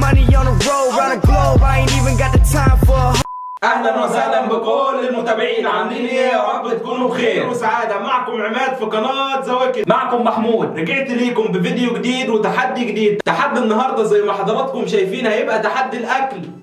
money on the road, round the globe. I ain't even got the time for a اهلا وسهلا بكل المتابعين، عاملين ايه؟ يا رب تكونوا بخير وسعاده. معكم عماد في قناه زواكد. معكم محمود، رجعت ليكم بفيديو جديد وتحدي جديد. تحدي النهارده زي ما حضراتكم شايفين هيبقى تحدي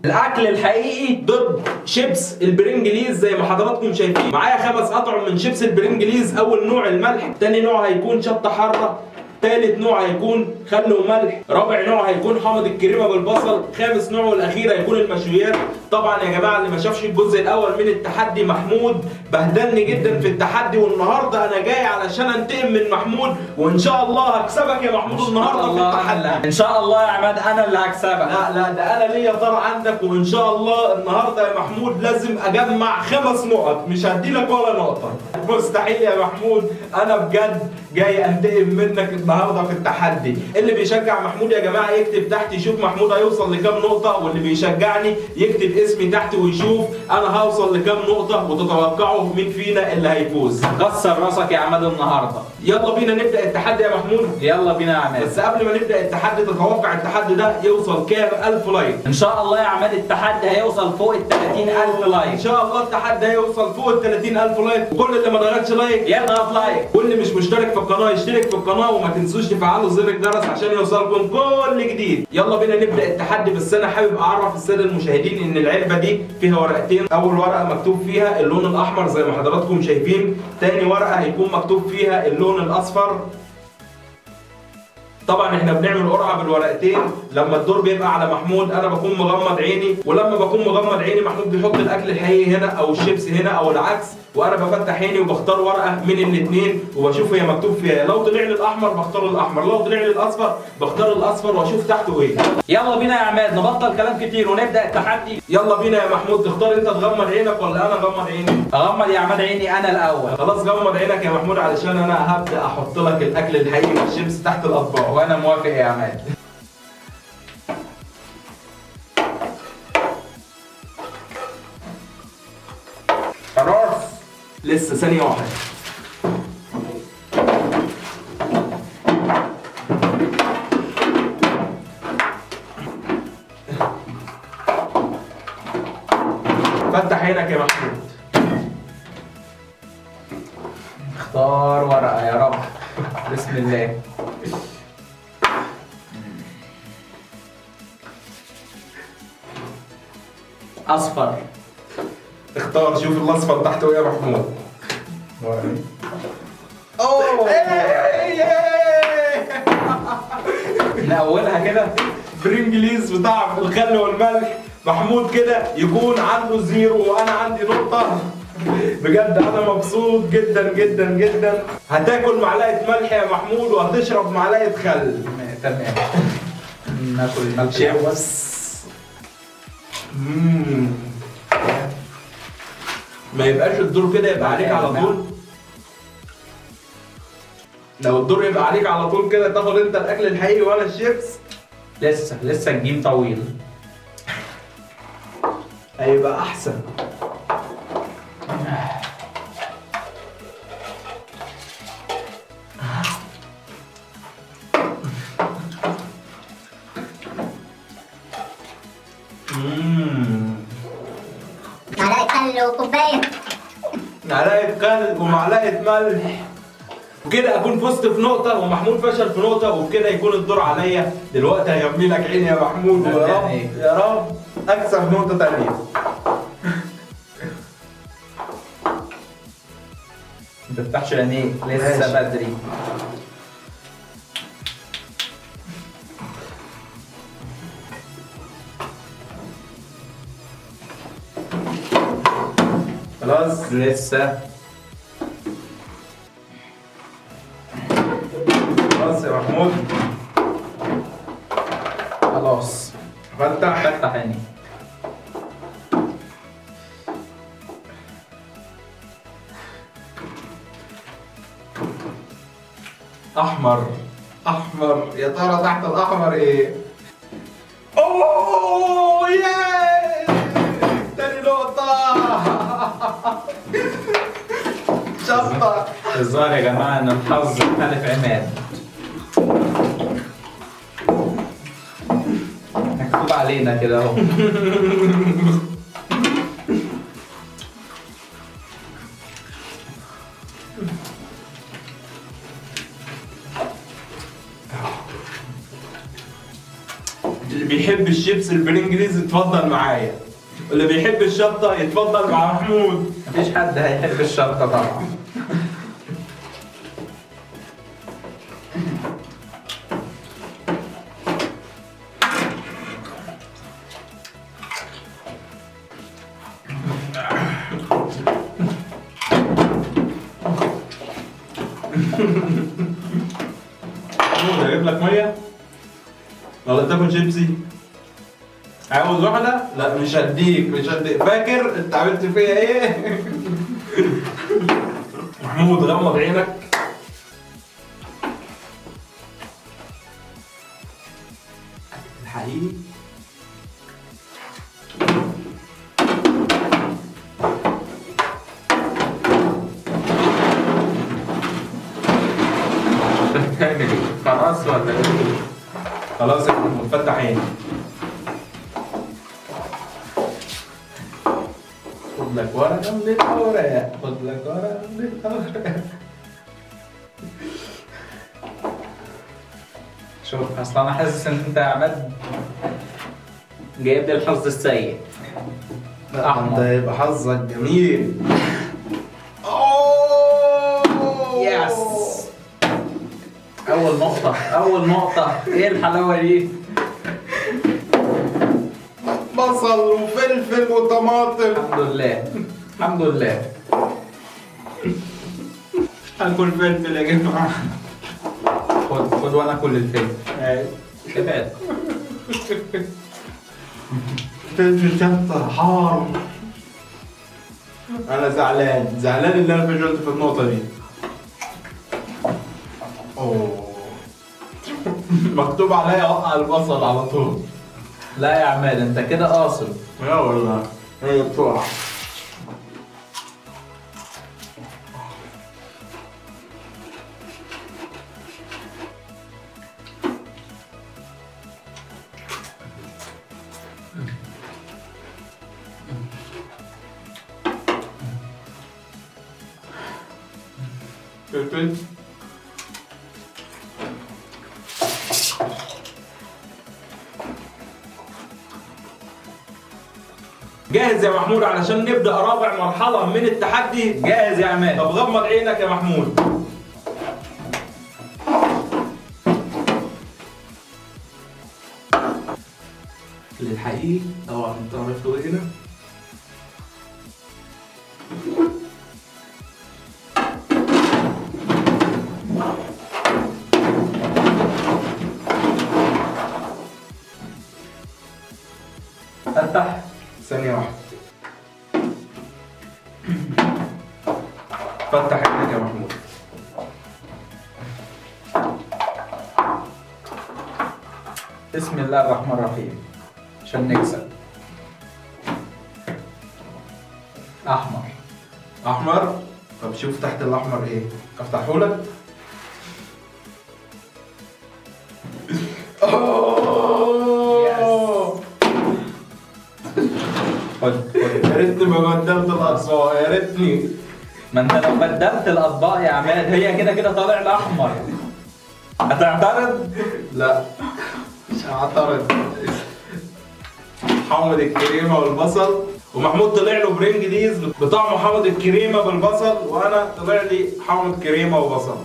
الاكل الحقيقي ضد شيبس البرنجليز. زي ما حضراتكم شايفين معايا 5 اطعم من شيبس البرنجليز. اول نوع الملح، تاني نوع هيكون شطه حاره، ثالث نوع هيكون خل وملح، رابع نوع هيكون حامض الكريمه بالبصل، خامس نوع والاخير هيكون المشويات. طبعا يا جماعه اللي ما شافش الجزء الاول من التحدي، محمود بهدلني جدا في التحدي، والنهارده انا جاي علشان انتقم من محمود، وان شاء الله هكسبك يا محمود النهارده في التحدي. ان شاء الله يا عماد انا اللي هكسبك. لا ده انا ليا طار عندك، وان شاء الله النهارده يا محمود لازم اجمع 5 نقط، مش هديلك ولا نقطه. مستحيل يا محمود، انا بجد جاي انتقم منك النهارده في التحدي. اللي بيشجع محمود يا جماعه يكتب تحت يشوف محمود هيوصل لكام نقطه، واللي بيشجعني يكتب اسمي تحت ويشوف انا هوصل لكام نقطه، وتتوقعوا مين فينا اللي هيفوز. كسر راسك يا عماد النهارده. يلا بينا نبدا التحدي يا محمود. يلا بينا يا عماد. بس قبل ما نبدا التحدي، تتوقع التحدي ده يوصل كام 1000 لايك؟ ان شاء الله يا عماد التحدي هيوصل فوق ال 30,000 لايك. ان شاء الله التحدي هيوصل فوق ال 30,000 لايك، وكل اللي ما ضغطش لايك يضغط لايك، واللي مش مشترك في القناه يشترك في القناه، وما تنسوش تفعلوا زر الجرس عشان يوصلكم كل جديد. يلا بينا نبدا التحدي. بس انا حابب اعرف الساده المشاهدين ان العلبه دي فيها ورقتين. اول ورقه مكتوب فيها اللون الاحمر زي ما حضراتكم شايفين، تاني ورقه هيكون مكتوب فيها اللون الاصفر. طبعا احنا بنعمل قرعه بالورقتين. لما الدور بيبقى على محمود انا بكون مغمض عيني، ولما بكون مغمض عيني محمود بيحط الاكل الحقيقي هنا او الشيبس هنا او العكس، وانا بفتح عيني وبختار ورقه من الاثنين وبشوف هي مكتوب فيها. لو طلع لي الاحمر بختار الاحمر، لو طلع لي الاصفر بختار الاصفر، واشوف تحته ايه. يلا بينا يا عماد نبطل كلام كتير ونبدا التحدي. يلا بينا يا محمود. تختار انت تغمض عينك ولا انا اغمض عيني؟ اغمض يا عماد عيني انا الاول. خلاص غمض عينك يا محمود علشان انا هبدا احط لك الاكل الحقيقي والشيبس تحت الاطباق. وانا موافق يا عماد. خلاص لسه ثانيه واحده. فتح عينك يا محمود. اختار ورقه يا رب. بسم الله. اصفر. اختار. شوف الاصفر تحته ايه يا محمود. اوه من اولها كده برنجليز بطعم الخل والملح. محمود كده يكون عنده 0 وانا عندي نقطة. بجد انا مبسوط جدا جدا جدا. هتاكل معلقة ملح يا محمود وهتشرب معلقة خل. تمام. ناكل الملح. شيبس. ما يبقاش الدور كده يبقى عليك على طول. لو الدور يبقى عليك على طول كده تاخد انت الاكل الحقيقي وانا الشيبس. لسه الجيم طويل. هيبقى احسن. معلقة خل وكوباية. معلقة خل ومعلقة ملح. وكده اكون فزت في نقطة ومحمود فشل في نقطة، وبكده يكون الدور عليا. دلوقتي هيغمي لك عيني يا محمود، ويا رب يا رب اكسب نقطة تانية. ما تفتحش عينيك لسه بدري. خلاص لسه. خلاص يا محمود. خلاص فتح عيني. احمر. يا ترى تحت الاحمر ايه؟ اوه ياي تاني نقطة. شطة. الظاهر يا جماعه ان الحظ خالف عماد. مكتوب علينا كده اهو. اللي بيحب الشيبس البرنجليز يتفضل معايا، واللي بيحب الشطة يتفضل مع محمود. مفيش حد هيحب الشطة طبعا. محمود هجيب لك مية ولا تاكل شيبسي؟ عاوز واحدة؟ لا مش هديك. فاكر انت عملت فيا ايه؟ محمود غمض عينك. الحقيقي بتعمل ايه؟ خلاص ولا ايه؟ خلاص يا محمود فتح عينك. خد لك ورقة من الأوراق، خد لك ورقة من الأوراق. شوف اصل انا حاسس ان انت يا عماد جايب لي الحظ السيء. انت يبقى حظك جميل. يس. اول نقطة ايه الحلاوة دي؟ بصل وفلفل وطماطم. الحمد لله. هاكل فلفل يا جماعة. خد وانا اكل الفيلم. ابعد. فلفل شطة حار. أنا زعلان إن أنا فشلت في النقطة دي. أوه. مكتوب عليا أوقع البصل على طول. لا يا عماد انت كده قاصد. لا والله هي بتقع. فلفل. جاهز يا محمود علشان نبدأ رابع مرحلة من التحدي؟ جاهز يا عماد. طب غمض عينك يا محمود. للحقيقي طبعا انت عرفته ايه هنا؟ فتح. ثانية واحدة. فتح عينك يا محمود. بسم الله الرحمن الرحيم عشان نكسب. احمر. أحمر؟ طب شوف تحت الأحمر إيه؟ أفتحه لك؟ خد. يا ريتني ما بدلت الأصوات، يا ريتني. ما انت لو بدلت الاطباق يا عماد هي كده كده طالع الاحمر. هتعترض؟ لا مش هعترض. حامض الكريمة والبصل، ومحمود طلع له برنجليز بطعم حامض الكريمة بالبصل، وأنا طلع لي حامض كريمة وبصل.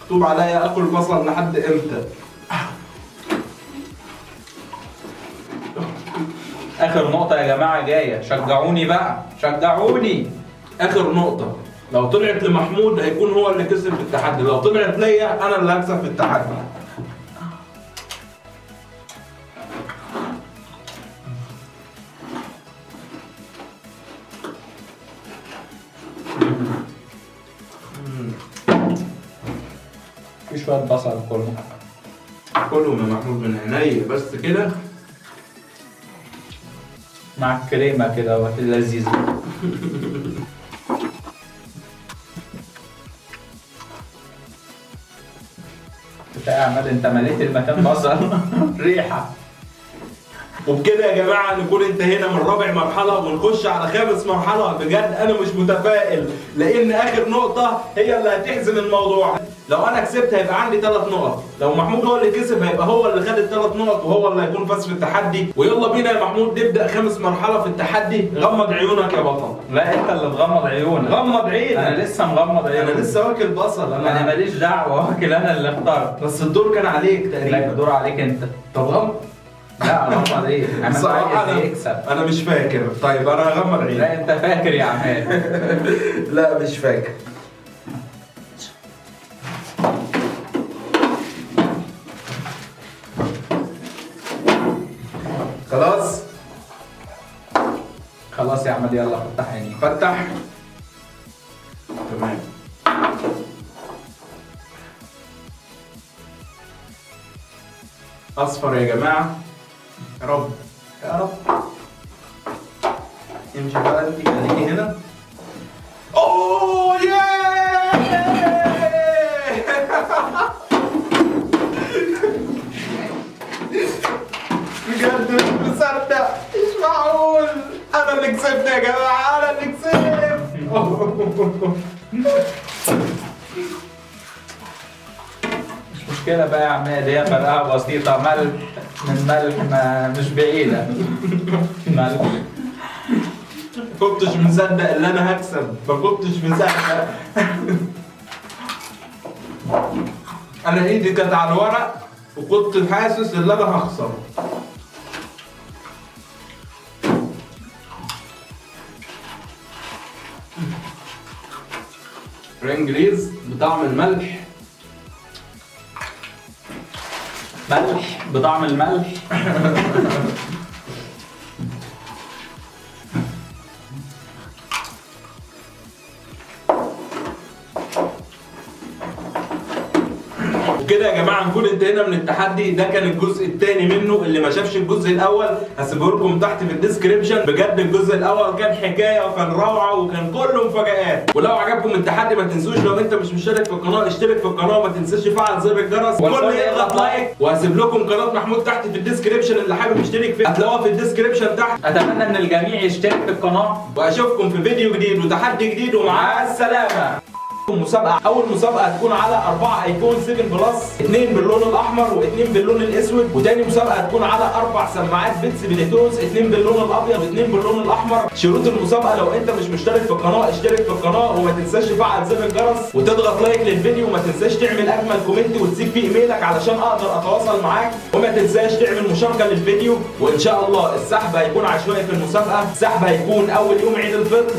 مكتوب عليا آكل بصل لحد إمتى؟ اخر نقطة يا جماعة جاية، شجعوني بقى، شجعوني. آخر نقطة، لو طلعت لمحمود هيكون هو اللي كسب في التحدي، لو طلعت ليا أنا اللي هكسب في التحدي. في شوية بصل كله. كلهم يا محمود من عينيا بس كده. مع الكريمة كده لذيذة. انت يا عماد انت مليت المكان بصل ريحه. وبكده يا جماعه نكون انتهينا من رابع مرحله ونخش على خامس مرحله. بجد انا مش متفائل لان اخر نقطه هي اللي هتحزم الموضوع. لو انا كسبت هيبقى عندي 3 نقط، لو محمود هو اللي كسب هيبقى هو اللي خد ال3 نقط وهو اللي هيكون فاز في التحدي. ويلا بينا يا محمود نبدا خامس مرحله في التحدي. غمض عيونك يا بطل. لا انت اللي تغمض عيونك. غمض عينك. انا لسه مغمض عيوني. انا لسه واكل بصل. انا ماليش دعوه، واكل انا اللي اخترت. بس الدور كان عليك لا تقريبا. الدور عليك انت. طب غمض. لا غمض ايه؟ عماد الصراحة عايز يكسب. انا مش فاكر. طيب انا هغمض عيني. لا انت فاكر يا عماد. لا مش فاكر. خلاص خلاص يا عماد يلا فتح عينيك. فتح. تمام. اصفر يا جماعه. يا رب يا رب. امشي بقى انت خليكي هنا. اوه ياه. بجد مش مصدق. مش معقول. انا اللي كسبت يا جماعه. انا اللي كسبت. مش مشكله بقى يا عماد، هي فرقها بسيطه. ملح من ملح ما مش بعيده. ملح. ما كنتش مصدق ان انا هكسب. ما كنتش مصدق. انا ايدي كانت على الورق وكنت حاسس ان انا هخسر. فرنجليز بطعم الملح. ملح بطعم الملح. وكده يا جماعه نكون انتهينا من التحدي. ده كان الجزء الثاني منه. اللي ما شافش الجزء الاول هسيبه لكم تحت في الديسكريبشن. بجد الجزء الاول كان حكايه وكان روعه وكان كله مفاجآت. ولو عجبكم التحدي ما تنسوش لو انت مش مشترك في القناه اشترك في القناه وما تنساش تفعل زر الجرس والكل يضغط لايك. وهسيب لكم قناه محمود تحت في الديسكريبشن. اللي حابب يشترك فيها هتلاقوها في الديسكريبشن تحت. اتمنى ان الجميع يشترك في القناه واشوفكم في فيديو جديد وتحدي جديد ومع السلامه. مسابقة. أول مسابقة هتكون على 4 ايفون 7 بلس، 2 باللون الأحمر و2 باللون الأسود، وتاني مسابقة هتكون على 4 سماعات بيتس بلوتوث، 2 باللون الأبيض و2 باللون الأحمر. شروط المسابقة لو أنت مش مشترك في القناة اشترك في القناة وما تنساش تفعل زر الجرس وتضغط لايك للفيديو وما تنساش تعمل أجمل كومنت وتسيب فيه إيميلك علشان أقدر أتواصل معاك وما تنساش تعمل مشاركة للفيديو. وإن شاء الله السحب هيكون عشوائي في المسابقة. السحب هيكون أول يوم عيد الفطر